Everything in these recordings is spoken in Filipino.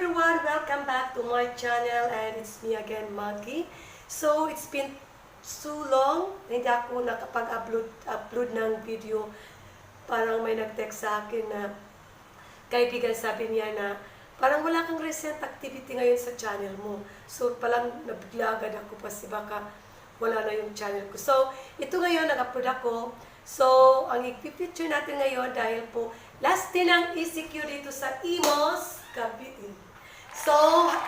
everyone! Welcome back to my channel and it's me again, Maggie. So, it's been so long, hindi ako nakapag-upload ng video. Parang may nag-text sa akin na kaibigan, sabi niya na parang wala kang recent activity ngayon sa channel mo. So, palang nabigla agad ako kasi baka wala na yung channel ko. So, ito ngayon, nag-upload ako. So, ang i-feature natin ngayon dahil po last day ng ECQ dito sa Imos, Cavite. So,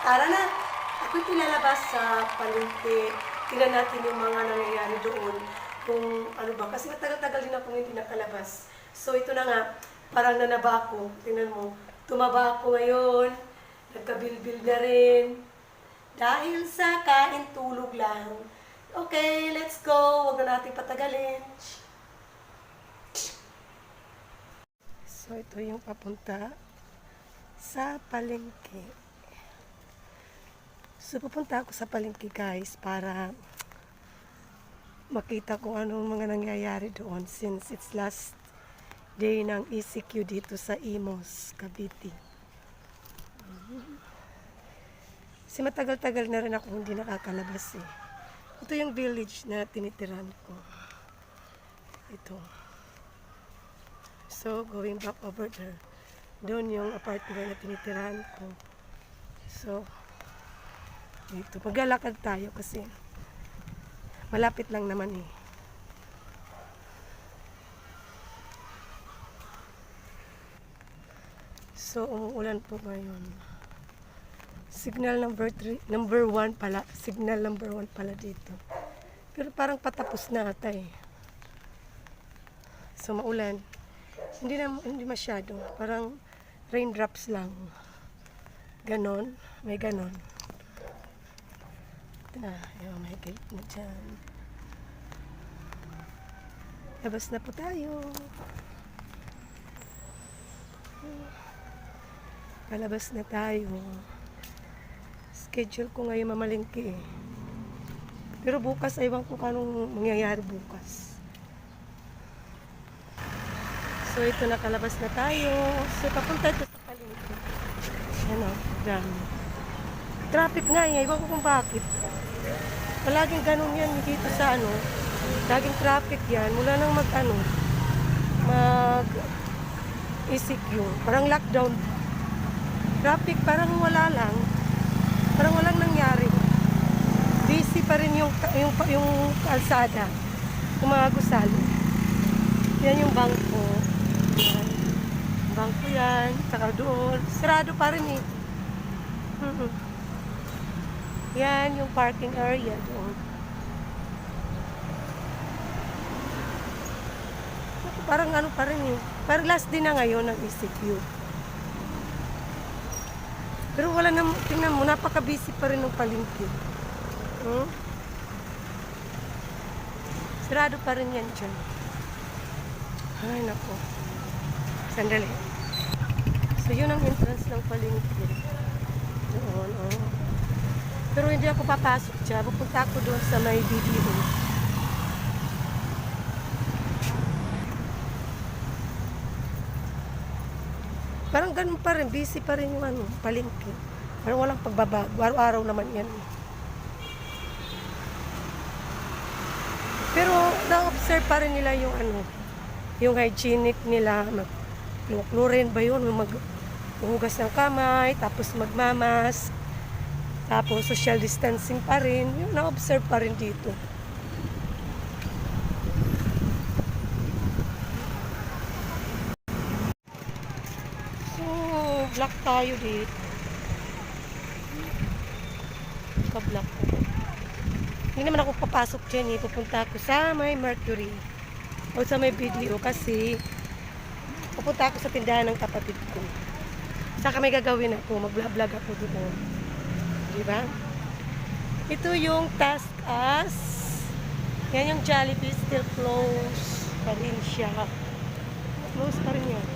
tara na. Ako'y pinalabas sa palengke. Tingnan natin yung mga nangyayari doon. Kung ano ba. Kasi matagal-tagal din akong hindi nakalabas. So, ito na nga. Parang nanaba ako. Tingnan mo. Tumaba ako ngayon. Nagkabilbil na rin. Dahil sa kain tulog lang. Okay, let's go. Huwag na natin patagalin. So, ito yung papunta sa palengke. So, pupunta ako sa palengke, guys, para makita kung anong mga nangyayari doon since it's last day ng ECQ dito sa Imos, Cavite. Kasi matagal-tagal na rin ako hindi nakakalabas eh. Ito yung village na tinitiran ko. Ito. So, going back over there. Doon yung apartment na tinitirahan ko. So, dito. Maglalakad tayo kasi malapit lang naman eh. So, umuulan po ngayon. Signal number 1 pala. Signal number 1 pala dito. Pero parang patapos na ata eh. So, maulan. Hindi masyado. Parang raindrops lang. Ganon. May ganon. Ito na. Yung may gate na dyan. Labas na po tayo. Palabas na tayo. Schedule ko ngayon mamalingki eh. Pero bukas, aywan ko kung anong mangyayari bukas. So, ito nakalabas na tayo. So, papunta ito sa palengke. Ano, dami. Traffic nga eh. Iwan ko kung bakit. Palaging ganun yan dito sa ano. Laging traffic yan. Mula nang mag ECQ. Parang lockdown. Traffic parang wala lang. Parang walang nangyari. Busy pa rin yung kalsada. Yung mga gusali. Yan yung bangko. Yan. Bangko yan. Saka doon. Sarado pa rin eh. Yan yung parking area doon. Parang ano pa rin eh. Parang last din na ngayon ng ECQ. Pero wala na, tingnan mo, napaka-busy pa rin ng palengke. Sarado pa rin yan dyan. Ay, nako. Sandali. So, yun ang entrance ng palengke. Doon, oh. Pero hindi ako papasok dyan. Pupunta ako doon sa may video. Parang ganun pa rin. Busy pa rin yung palengke. Parang walang pagbabago. Araw-araw naman yan. Pero na-observe pa rin nila yung yung hygienic nila. Mag-chlorine ba yun? Maghugas ng kamay, tapos magmamas, tapos social distancing pa rin. Yung na-observe pa rin dito. Black tayo dito. Ka-black. Hindi naman ako papasok dyan eh. Pupunta ako sa may Mercury. O sa may video kasi pupunta ako sa tindahan ng kapatid ko. Saka may gagawin ako. Mag-vlog ako doon. Diba? Ito yung Task Us. Yan yung Jollibee. Still close pa rin siya. Close pa rin yan.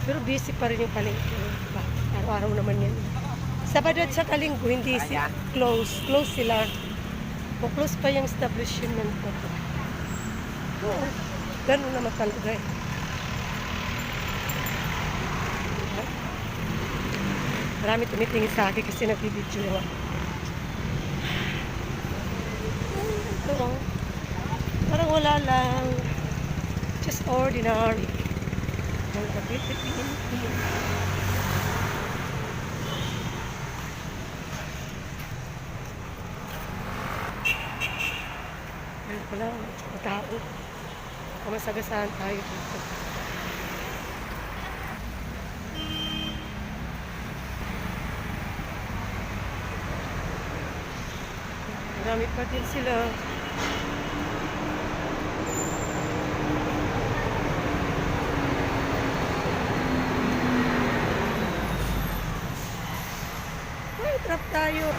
Pero busy pa rin yung palengke. Diba? Araw-araw naman yan. Sabado at saka Linggo, hindi close. Close sila. O close pa yung establishment ko. Ganun naman talaga eh. Marami tumitingin sa akin kasi nagbibidyo lang ako. Ito lang. Parang wala lang. Just ordinary. Ang Philippines. Ayun pala, matao. Kamasagasaan tayo dito. Marami pa din sila. Ay, trap tayo.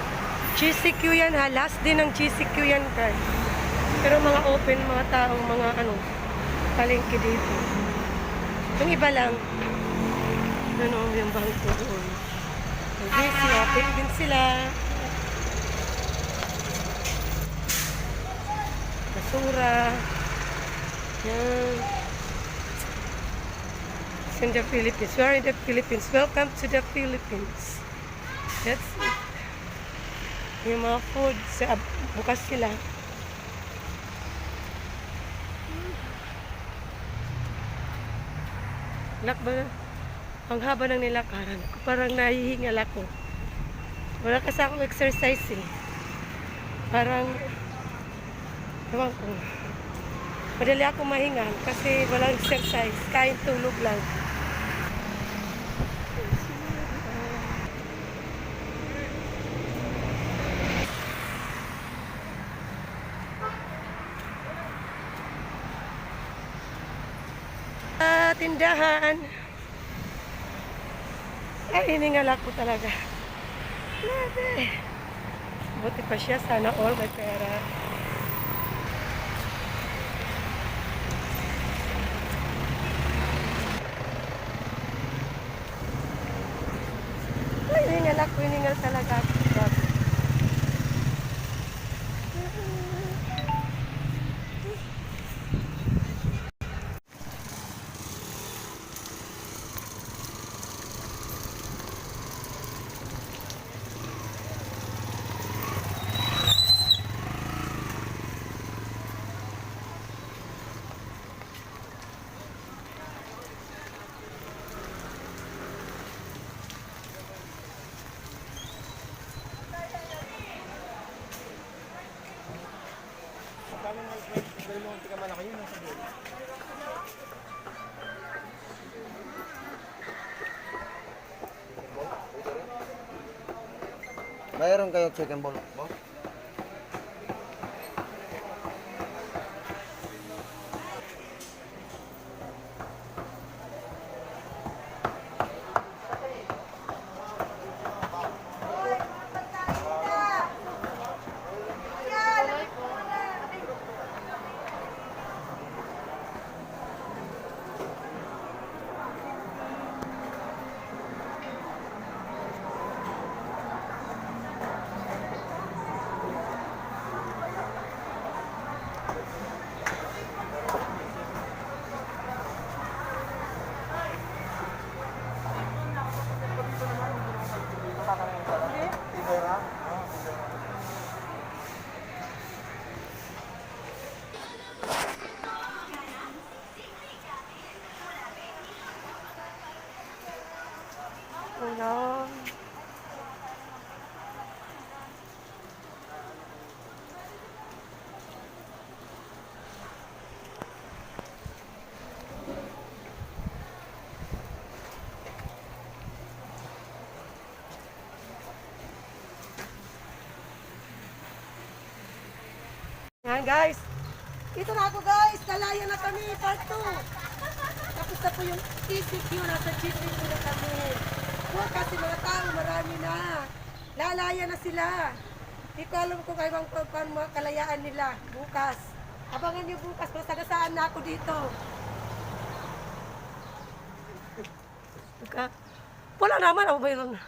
GCQ yan ha. Last din ng GCQ yan guys. Pero mga open, mga taong, mga ano, palengke dito. Yung iba lang. Ano, yung bangko doon. GC, open din sila. Basura. Yan. It's in the Philippines. We are in the Philippines. Welcome to the Philippines. That's it. Yung mga food, bukas sila. Lak ba? Ang haba ng nilakaran ko. Parang nahihingal ako. Wala kasi akong exercise eh. Parang, ewan ko. Madali ako mahingal kasi walang exercise. Kain tulog lang. Tindahan. Ay, hiningal ako talaga. Grabe. Buti pa siya. Sana all may pera. Ay, hiningal ako. Hiningal talaga ako. Grabe. Mayroon kayong chicken ball, boss? Ulam. Yan guys. Dito na ako guys. Kalaya na kami. Part 2. Tapos na po yung TCQ. Nasa GCQ na kami. Kasi mga tao, marami na. Lalaya na sila. Hindi ko alam kung kayong mga kalayaan nila. Bukas. Abangan nyo bukas. Masagasaan na ako dito. Wala naman. Mayroon na.